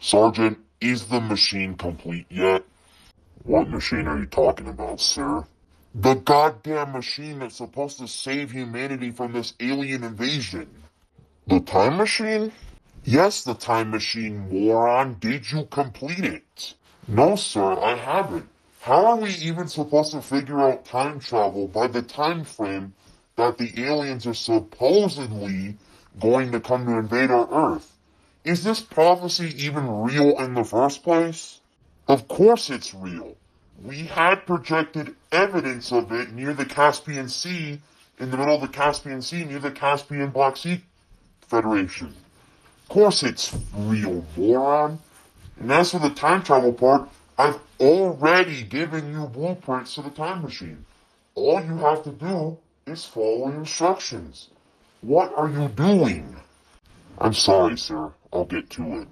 Sergeant, is the machine complete yet? What machine are you talking about, sir? The goddamn machine that's supposed to save humanity from this alien invasion. The time machine? Yes, the time machine, moron. Did you complete it? No, sir, I haven't. How are we even supposed to figure out time travel by the time frame that the aliens are supposedly going to come to invade our Earth? Is this prophecy even real in the first place? Of course it's real. We had projected evidence of it near the Caspian Sea, in the middle of the Caspian Sea, near the Caspian Black Sea Federation. Of course it's real, moron. And as for the time travel part, I've already given you blueprints to the time machine. All you have to do is follow instructions. What are you doing? I'm sorry, sir. I'll get to it.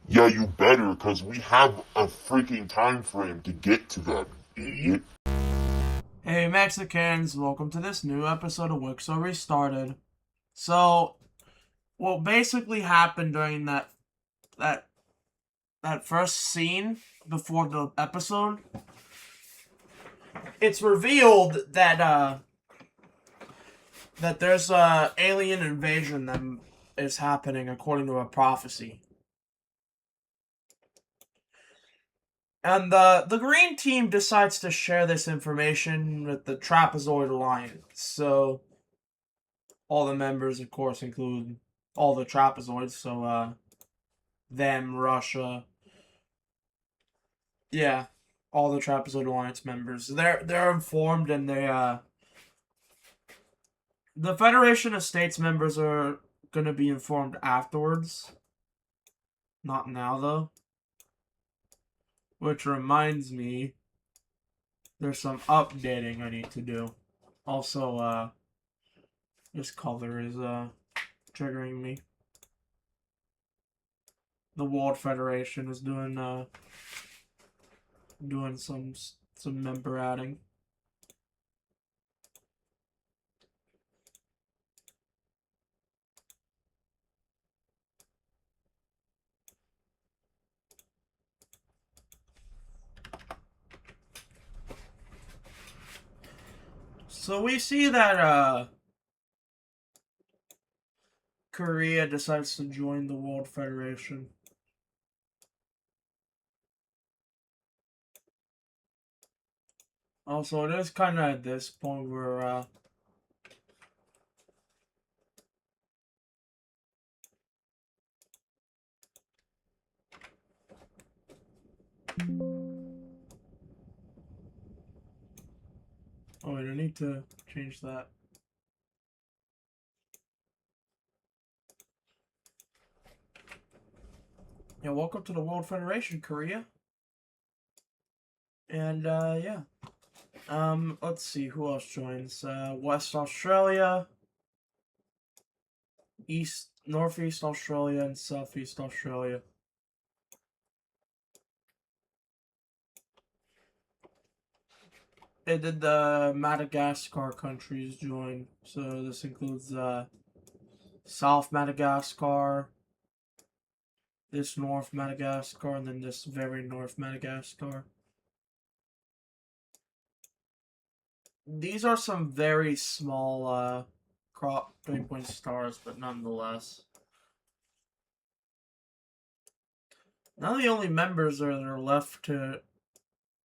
Yeah, you better, cause we have a freaking time frame to get to that, idiot. Hey Mexicans, welcome to this new episode of WICSO Restarted. So, what basically happened during that that first scene before the episode, it's revealed that there's a alien invasion that is happening according to a prophecy. And the green team decides to share this information with the Trapezoid Alliance. So all the members, of course, include all the trapezoids. So them, Russia, yeah, all the Trapezoid Alliance members. They're informed, and the Federation of States members are gonna be informed afterwards. Not now though. Which reminds me, there's some updating I need to do. Also, this color is triggering me. The World Federation is doing some member adding. So we see that Korea decides to join the World Federation. Also, it is kind of at this point where oh wait, I need to change that. Yeah, welcome to the World Federation, Korea. And yeah. Let's see who else joins. West Australia, Northeast Australia, and Southeast Australia. And then the Madagascar countries join. So this includes South Madagascar, this North Madagascar, and then this very North Madagascar. These are some very small crop 3-point stars, but nonetheless. Now the only members that are left to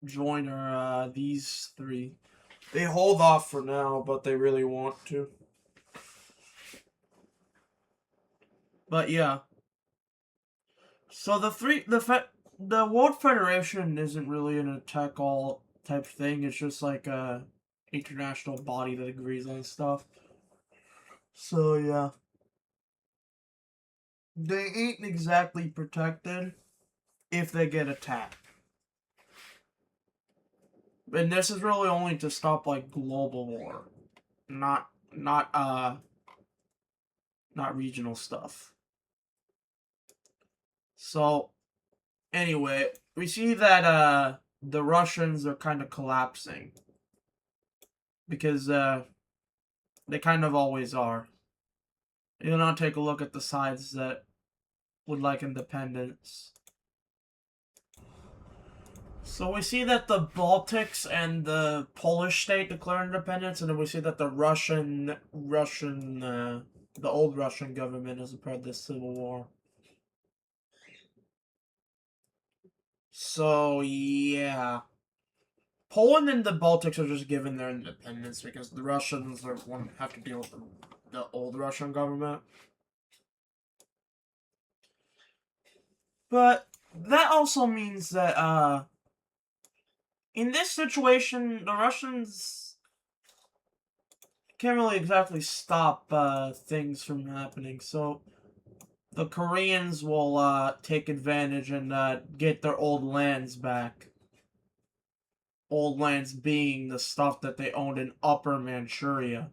join are these three. They hold off for now, but they really want to. But yeah. So the World Federation isn't really an attack all type thing. It's just like a international body that agrees on stuff. So yeah. They ain't exactly protected if they get attacked. And this is really only to stop like global war. Not regional stuff. So anyway, we see that the Russians are kind of collapsing. Because they kind of always are. You know, take a look at the sides that would like independence. So we see that the Baltics and the Polish state declare independence, and then we see that the the old Russian government is a part of this civil war. So yeah, Poland and the Baltics are just given their independence because the Russians have to deal with the old Russian government. But that also means that in this situation, the Russians can't really exactly stop things from happening. So the Koreans will take advantage and get their old lands back. Old lands being the stuff that they owned in Upper Manchuria.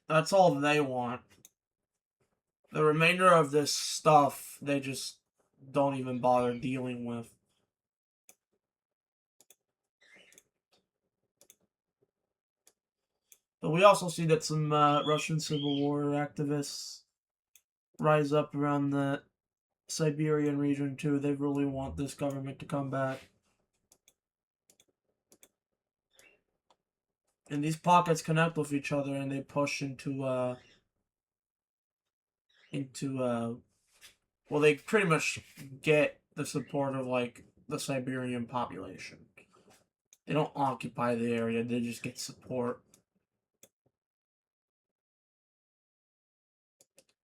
That's all they want. The remainder of this stuff, they just don't even bother dealing with. But we also see that some Russian Civil War activists rise up around the Siberian region too. They really want this government to come back. And these pockets connect with each other and they push well, they pretty much get the support of like the Siberian population. They don't occupy the area, they just get support.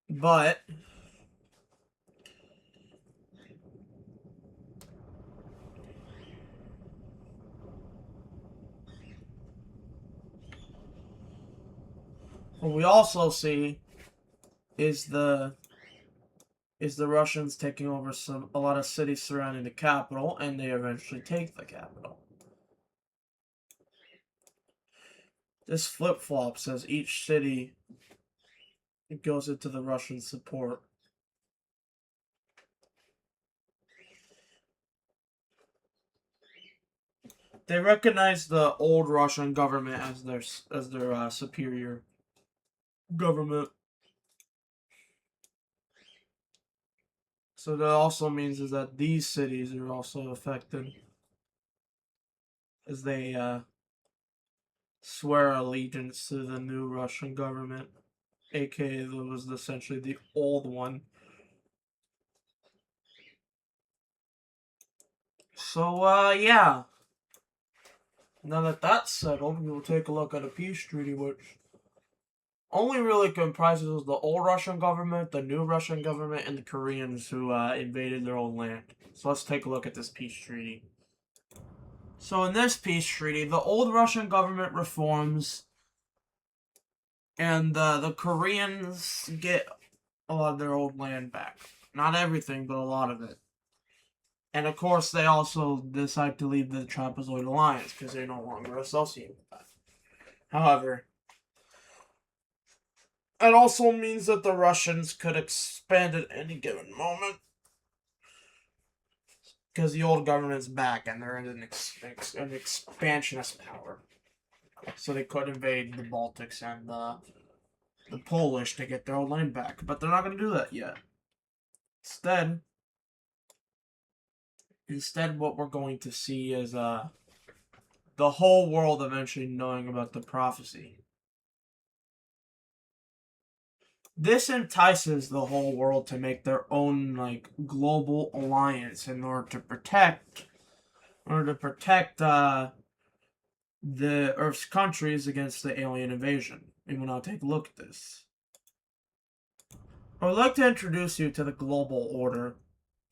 But what we also see is the Russians taking over a lot of cities surrounding the capital, and they eventually take the capital. This flip flops as each city goes into the Russian support. They recognize the old Russian government as their superior government. So that also means is that these cities are also affected as they swear allegiance to the new Russian government, aka that was essentially the old one. So yeah. Now that that's settled, we will take a look at a peace treaty which only really comprises the old Russian government, the new Russian government, and the Koreans who invaded their own land. So let's take a look at this peace treaty. So in this peace treaty, the old Russian government reforms, and the Koreans get a lot of their old land back. Not everything, but a lot of it. And of course, they also decide to leave the Trapezoid Alliance because they're no longer associated with that. However, it also means that the Russians could expand at any given moment because the old government's back and they're in an expansionist power. So they could invade the Baltics and the Polish to get their old land back, but they're not going to do that yet. Instead, what we're going to see is the whole world eventually knowing about the prophecy. This entices the whole world to make their own like global alliance in order to protect the Earth's countries against the alien invasion. We will now take a look at this. I would like to introduce you to the global order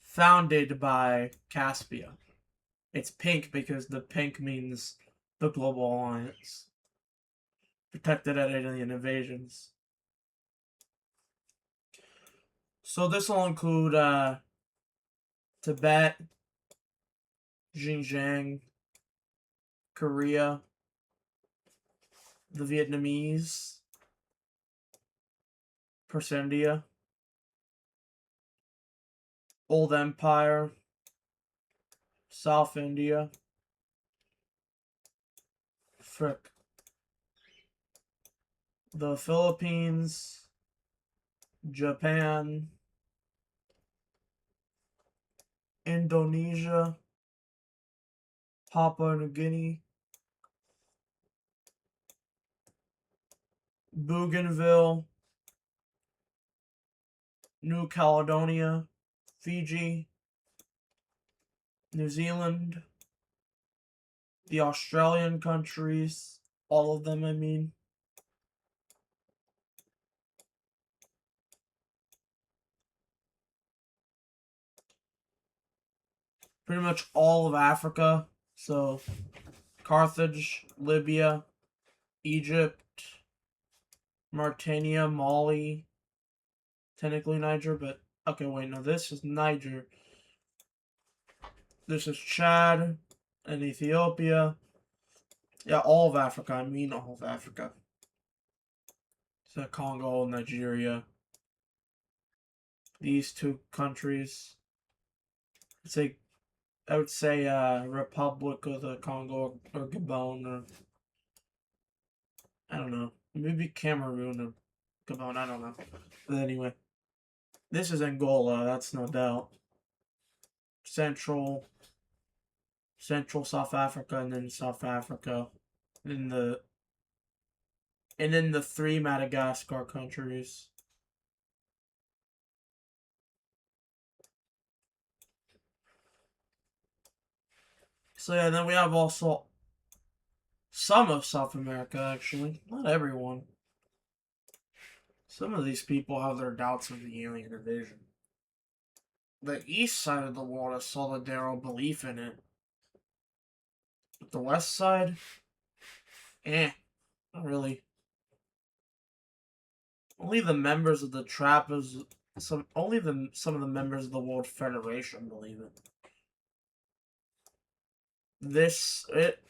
founded by Caspia. It's pink because the pink means the global alliance. Protected at alien invasions. So this will include Tibet, Xinjiang, Korea, the Vietnamese, Persia, Old Empire, South India, the Philippines, Japan, Indonesia, Papua New Guinea, Bougainville, New Caledonia, Fiji, New Zealand, the Australian countries, all of them, I mean. Pretty much all of Africa. So, Carthage, Libya, Egypt, Mauritania, Mali, technically Niger, but okay, wait, no, this is Niger. This is Chad and Ethiopia. Yeah, all of Africa. I mean, all of Africa. So, Congo, Nigeria. These two countries. I would say Republic of the Congo or Gabon or I don't know. Maybe Cameroon or Gabon, I don't know. But anyway. This is Angola, that's no doubt. Central South Africa and then South Africa. And then the three Madagascar countries. So yeah, then we have also some of South America actually. Not everyone. Some of these people have their doubts of the alien invasion. The east side of the world has solidary belief in it. But the west side, not really. Only the members of the Trappers, some of the members of the World Federation believe it.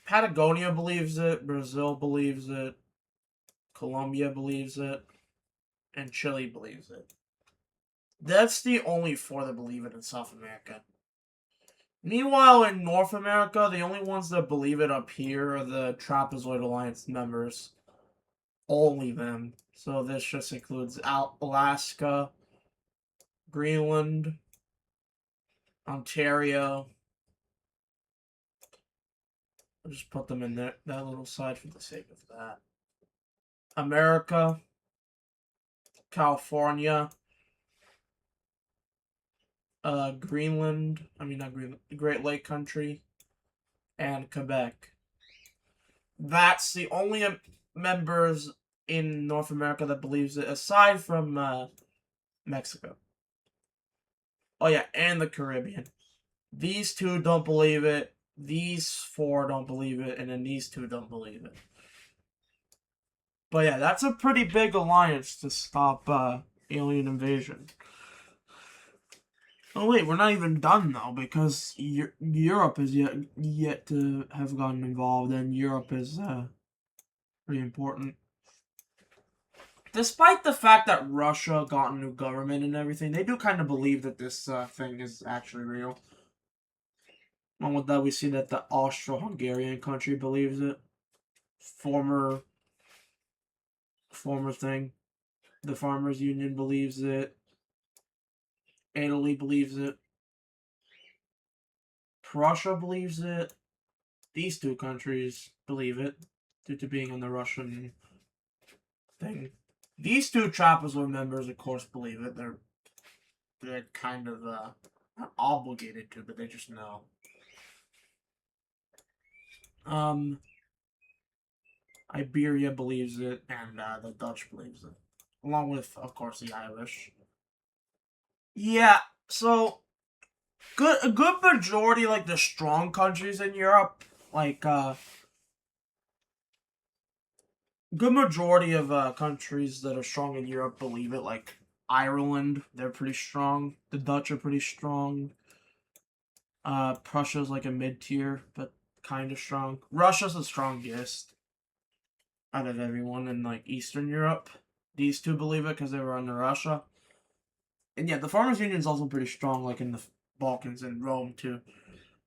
Patagonia believes it, Brazil believes it, Colombia believes it, and Chile believes it. That's the only four that believe it in South America. Meanwhile, in North America, the only ones that believe it up here are the Trapezoid Alliance members. Only them. So this just includes Alaska, Greenland, Ontario. I'll just put them in that little side for the sake of that. America, California, Greenland, I mean not Greenland, Great Lake Country, and Quebec. That's the only members in North America that believes it, aside from Mexico. Oh yeah, and the Caribbean. These two don't believe it. These four don't believe it, and then these two don't believe it. But yeah, that's a pretty big alliance to stop alien invasion. Oh wait, we're not even done though, because Europe is yet to have gotten involved, and Europe is pretty important. Despite the fact that Russia got a new government and everything, they do kind of believe that this thing is actually real. And with that, we see that the Austro-Hungarian country believes it. Former thing. The Farmers Union believes it. Italy believes it. Prussia believes it. These two countries believe it due to being on the Russian thing. These two trapezoid members, of course, believe it. They're kind of not obligated to, but they just know. Iberia believes it, and the Dutch believes it, along with, of course, the Irish. Yeah, so a good majority, like the strong countries in Europe, like good majority of countries that are strong in Europe believe it. Like Ireland, they're pretty strong. The Dutch are pretty strong. Prussia's like a mid tier, but kind of strong. Russia's the strongest out of everyone in like Eastern Europe. These two believe it because they were under Russia. And yeah, the Farmers Union is also pretty strong, like in the Balkans and Rome too.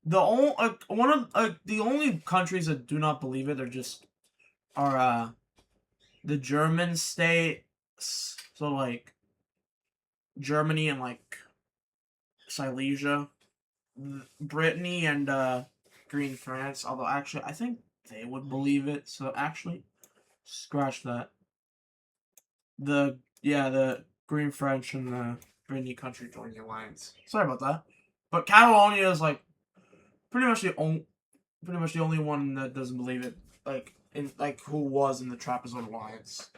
The only countries that do not believe it are the German states, so like Germany and like Silesia, Brittany and Green France. Although actually, I think they would believe it. So actually, scratch that. The Green French and the Brittany country joined the alliance. Sorry about that. But Catalonia is like pretty much the only one that doesn't believe it. Like who was in the Trapezoid alliance.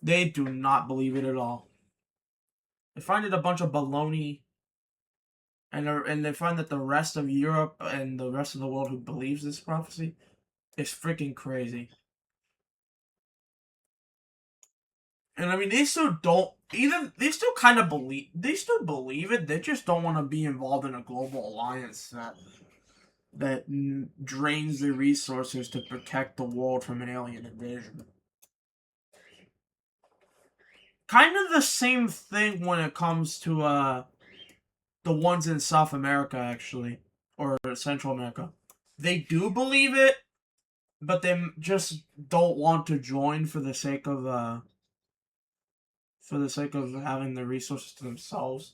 They do not believe it at all. They find it a bunch of baloney, and they find that the rest of Europe and the rest of the world who believes this prophecy is freaking crazy. And I mean, they still don't either. They still kind of believe. They still believe it. They just don't want to be involved in a global alliance that drains the resources to protect the world from an alien invasion. Kind of the same thing when it comes to the ones in South America, actually, or Central America. They do believe it, but they just don't want to join for the sake of having the resources to themselves.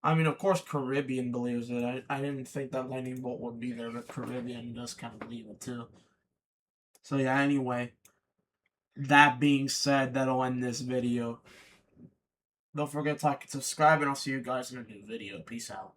I mean, of course, Caribbean believes it. I didn't think that lightning bolt would be there, but Caribbean does kind of believe it too. So yeah, anyway, that being said, that'll end this video. Don't forget to like and subscribe, and I'll see you guys in a new video. Peace out.